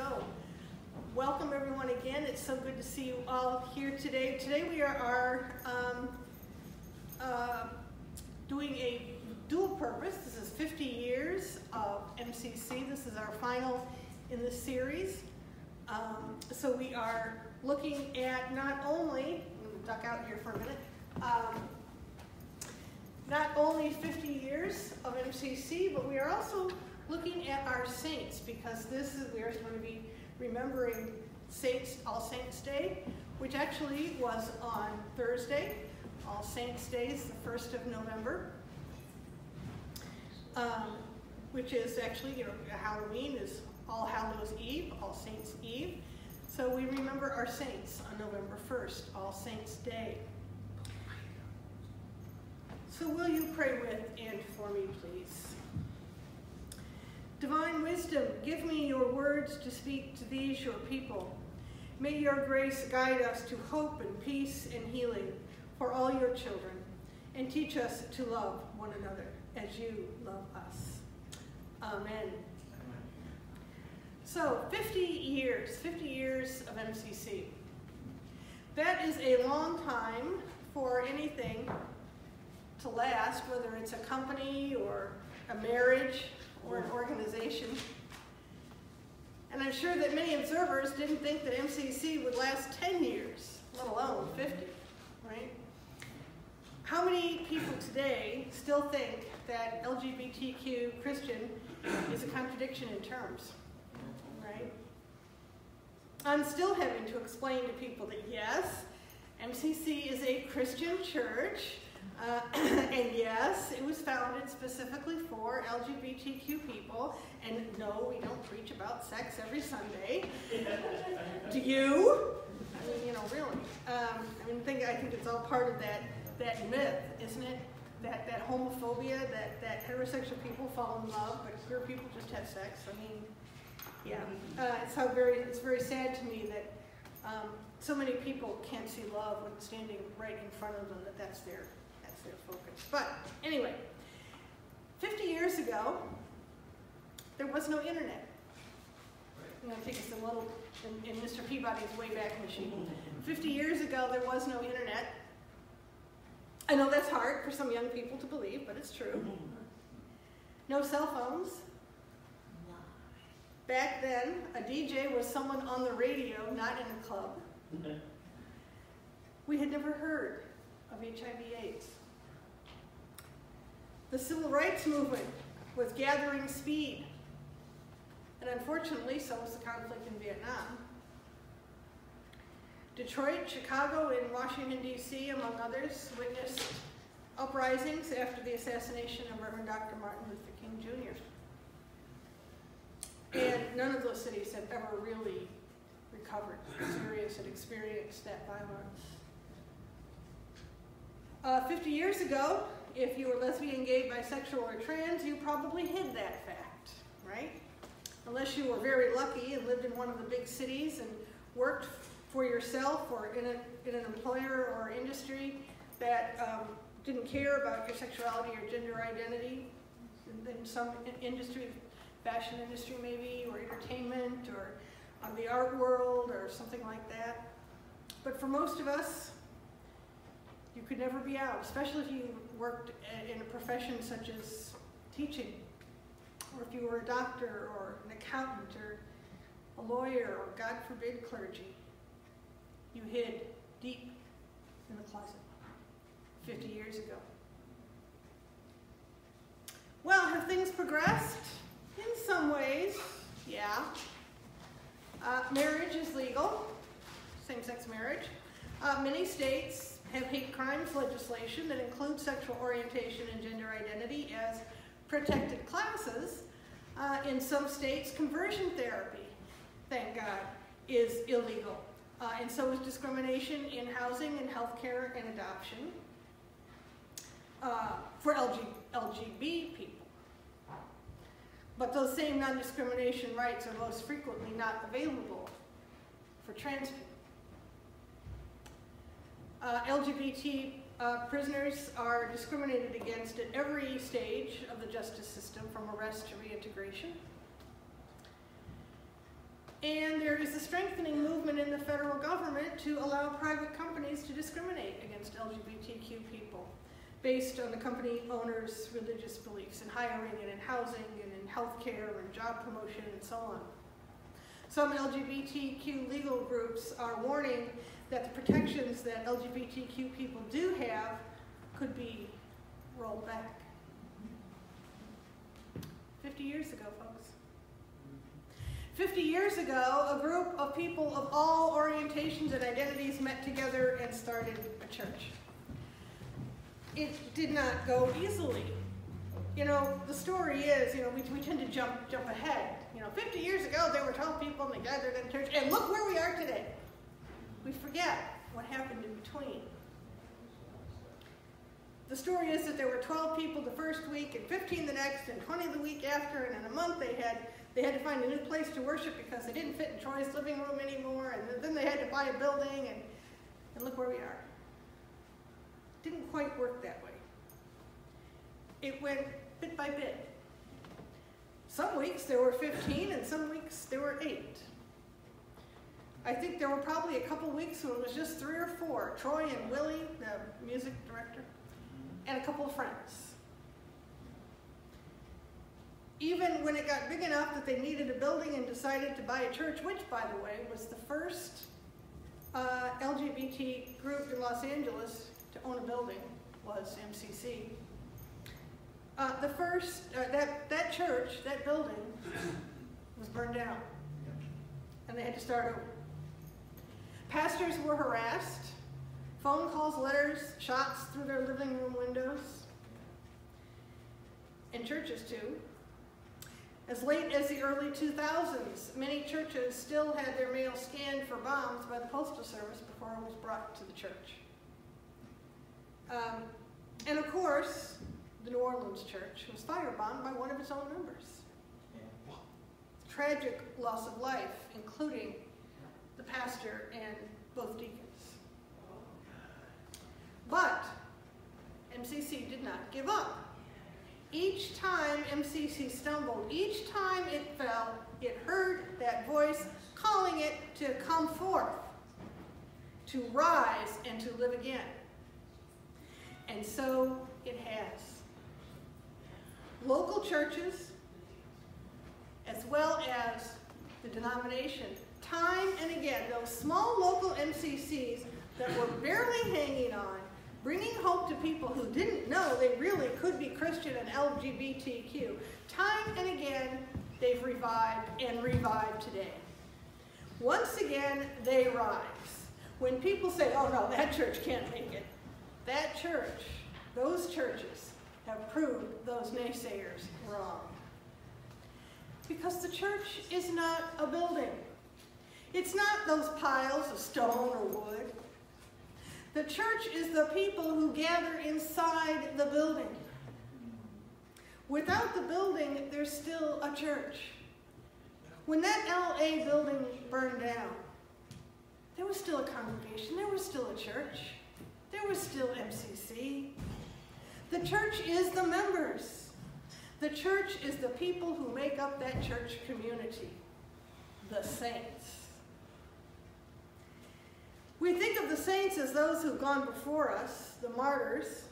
go. Welcome everyone again. It's so good to see you all here today. Today we are doing a dual purpose. This is 50 years of MCC. This is our final in the series. So we are looking at not only, I'm going to duck out here for a minute, not only 50 years of MCC, but we are also looking at our saints, because we are going to be remembering All Saints Day, which actually was on Thursday. All Saints Day is the 1st of November, which is actually, Halloween is All Hallows Eve, All Saints Eve. So we remember our saints on November 1st, All Saints Day. So will you pray with and for me, please? Divine wisdom, give me your words to speak to these, your people. May your grace guide us to hope and peace and healing for all your children, and teach us to love one another as you love us. Amen. So 50 years of MCC. That is a long time for anything to last, whether it's a company or a marriage or an organization. And I'm sure that many observers didn't think that MCC would last 10 years, let alone 50, right? How many people today still think that LGBTQ Christian is a contradiction in terms, right? I'm still having to explain to people that yes, MCC is a Christian church, and yes, it was founded specifically for LGBTQ people, and no, we don't preach about sex every Sunday. Do you? I mean, really. I think it's all part of that myth, isn't it? That homophobia, that heterosexual people fall in love, but queer people just have sex. I mean, yeah. It's very sad to me that so many people can't see love when standing right in front of them, that's their focus. But anyway, 50 years ago, there was no internet. I'm going to take us a little in Mr. Peabody's Wayback Machine. 50 years ago, there was no internet. I know that's hard for some young people to believe, but it's true. No cell phones. Back then, a DJ was someone on the radio, not in a club. We had never heard of HIV/AIDS. The civil rights movement was gathering speed, and unfortunately, so was the conflict in Vietnam. Detroit, Chicago, and Washington, D.C., among others, witnessed uprisings after the assassination of Reverend Dr. Martin Luther King Jr. And none of those cities have ever really recovered had experienced that violence. 50 years ago, if you were lesbian, gay, bisexual, or trans, you probably hid that fact, right? Unless you were very lucky and lived in one of the big cities and worked for yourself or in an employer or industry that didn't care about your sexuality or gender identity. In some industry, fashion industry maybe, or entertainment, or the art world, or something like that. But for most of us, you could never be out, especially if you worked in a profession such as teaching, or if you were a doctor, or an accountant, or a lawyer, or God forbid, clergy. You hid deep in the closet 50 years ago. Well, have things progressed? In some ways, yeah. Marriage is legal, same-sex marriage. Many states have hate crimes legislation that includes sexual orientation and gender identity as protected classes. In some states, conversion therapy, thank God, is illegal. And so is discrimination in housing and healthcare and adoption for LGBT people. But those same non-discrimination rights are most frequently not available for trans people. LGBT prisoners are discriminated against at every stage of the justice system, from arrest to reintegration. And there is a strengthening movement in the federal government to allow private companies to discriminate against LGBTQ people based on the company owner's religious beliefs in hiring and in housing and in healthcare and job promotion and so on. Some LGBTQ legal groups are warning that the protections that LGBTQ people do have could be rolled back. 50 years ago, folks. 50 years ago, a group of people of all orientations and identities met together and started a church. It did not go easily. You know, the story is, we tend to jump ahead. 50 years ago, there were 12 people and they gathered in church, and look where we are today. We forget what happened in between. The story is that there were 12 people the first week, and 15 the next, and 20 the week after, and in a month they had to find a new place to worship because they didn't fit in Troy's living room anymore, and then they had to buy a building, and look where we are. It didn't quite work that way. It went bit by bit. Some weeks there were 15, and some weeks there were 8. I think there were probably a couple weeks when it was just 3 or 4, Troy and Willie, the music director, and a couple of friends. Even when it got big enough that they needed a building and decided to buy a church, which, by the way, was the first LGBT group in Los Angeles to own a building, was MCC. That church, that building, was burned down, and they had to start over. Pastors were harassed, phone calls, letters, shots through their living room windows, and churches too. As late as the early 2000s, many churches still had their mail scanned for bombs by the Postal Service before it was brought to the church. And of course, the New Orleans church was firebombed by one of its own members. Tragic loss of life, including the pastor and both deacons. But MCC did not give up. Each time MCC stumbled, each time it fell, it heard that voice calling it to come forth, to rise and to live again. And so it has. Local churches, as well as the denomination, time and again, those small local MCCs that were barely hanging on, bringing hope to people who didn't know they really could be Christian and LGBTQ. Time and again, they've revived and revived today. Once again, they rise. When people say, oh no, that church can't make it, that church, those churches have proved those naysayers wrong. Because the church is not a building. It's not those piles of stone or wood. The church is the people who gather inside the building. Without the building, there's still a church. When that LA building burned down, there was still a congregation, there was still a church, there was still MCC. The church is the members. The church is the people who make up that church community, the saints. We think of the saints as those who've gone before us, the martyrs,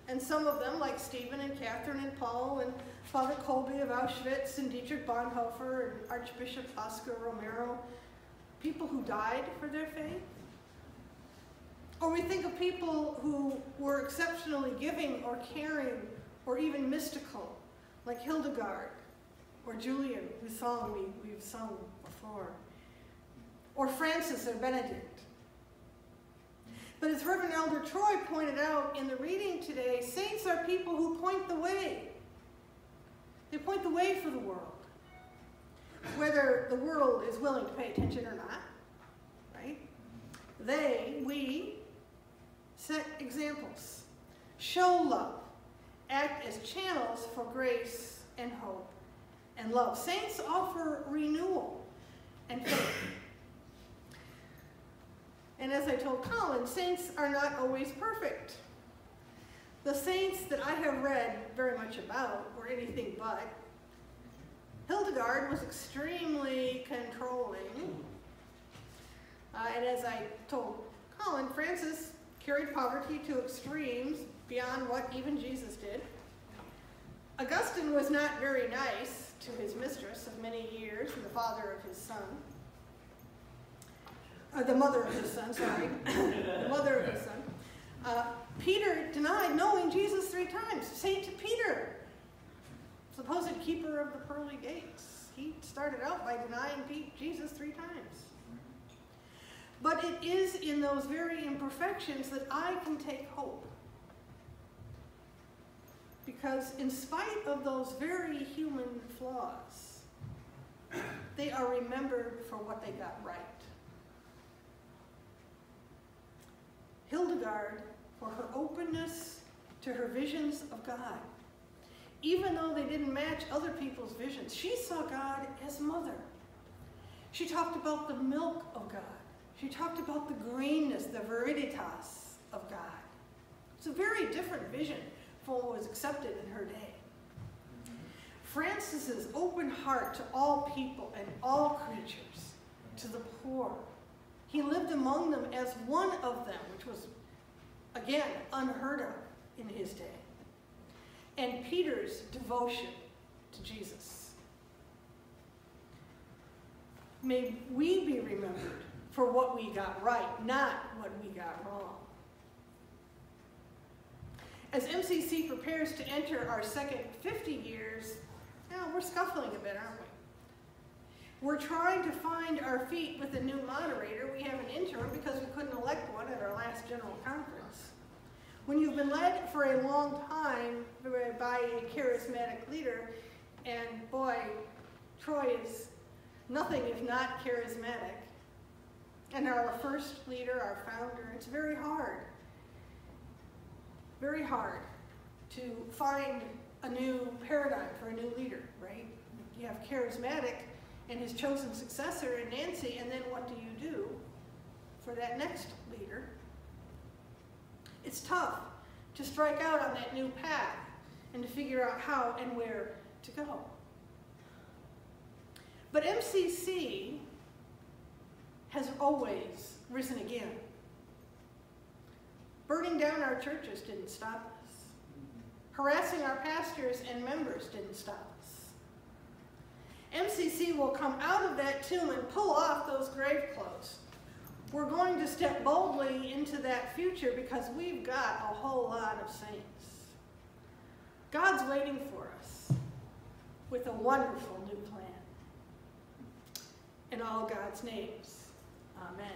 and some of them, like Stephen and Catherine and Paul and Father Colby of Auschwitz and Dietrich Bonhoeffer and Archbishop Oscar Romero, people who died for their faith. Or we think of people who were exceptionally giving or caring or even mystical, like Hildegard or Julian, whose song we've sung before, or Francis or Benedict. But as Reverend Elder Troy pointed out in the reading today, saints are people who point the way. They point the way for the world, whether the world is willing to pay attention or not, right? We set examples, show love, act as channels for grace and hope and love. Saints offer renewal and faith. And as I told Colin, saints are not always perfect. The saints that I have read very much about were anything but. Hildegard was extremely controlling as I told Colin, Francis carried poverty to extremes beyond what even Jesus did. Augustine was not very nice to his mistress of many years, and the father of his son. The mother of his son, sorry. The mother of his son. Peter denied knowing Jesus 3 times. Saint Peter, supposed keeper of the pearly gates. He started out by denying Jesus 3 times. But it is in those very imperfections that I can take hope. Because in spite of those very human flaws, they are remembered for what they got right. Hildegard, for her openness to her visions of God. Even though they didn't match other people's visions, she saw God as mother. She talked about the milk of God. She talked about the greenness, the viriditas of God. It's a very different vision from what was accepted in her day. Francis's open heart to all people and all creatures, to the poor. He lived among them as one of them, which was, again, unheard of in his day. And Peter's devotion to Jesus. May we be remembered for what we got right, not what we got wrong. As MCC prepares to enter our second 50 years, we're scuffling a bit, aren't we? We're trying to find our feet with a new moderator. We have an interim because we couldn't elect one at our last general conference. When you've been led for a long time by a charismatic leader, and boy, Troy is nothing if not charismatic, and our first leader, our founder, it's very hard to find a new paradigm for a new leader, right? You have charismatic and his chosen successor in Nancy, and then what do you do for that next leader? It's tough to strike out on that new path and to figure out how and where to go. But MCC has always risen again. Burning down our churches didn't stop us. Harassing our pastors and members didn't stop us. MCC will come out of that tomb and pull off those grave clothes. We're going to step boldly into that future because we've got a whole lot of saints. God's waiting for us with a wonderful new plan. In all God's names, amen.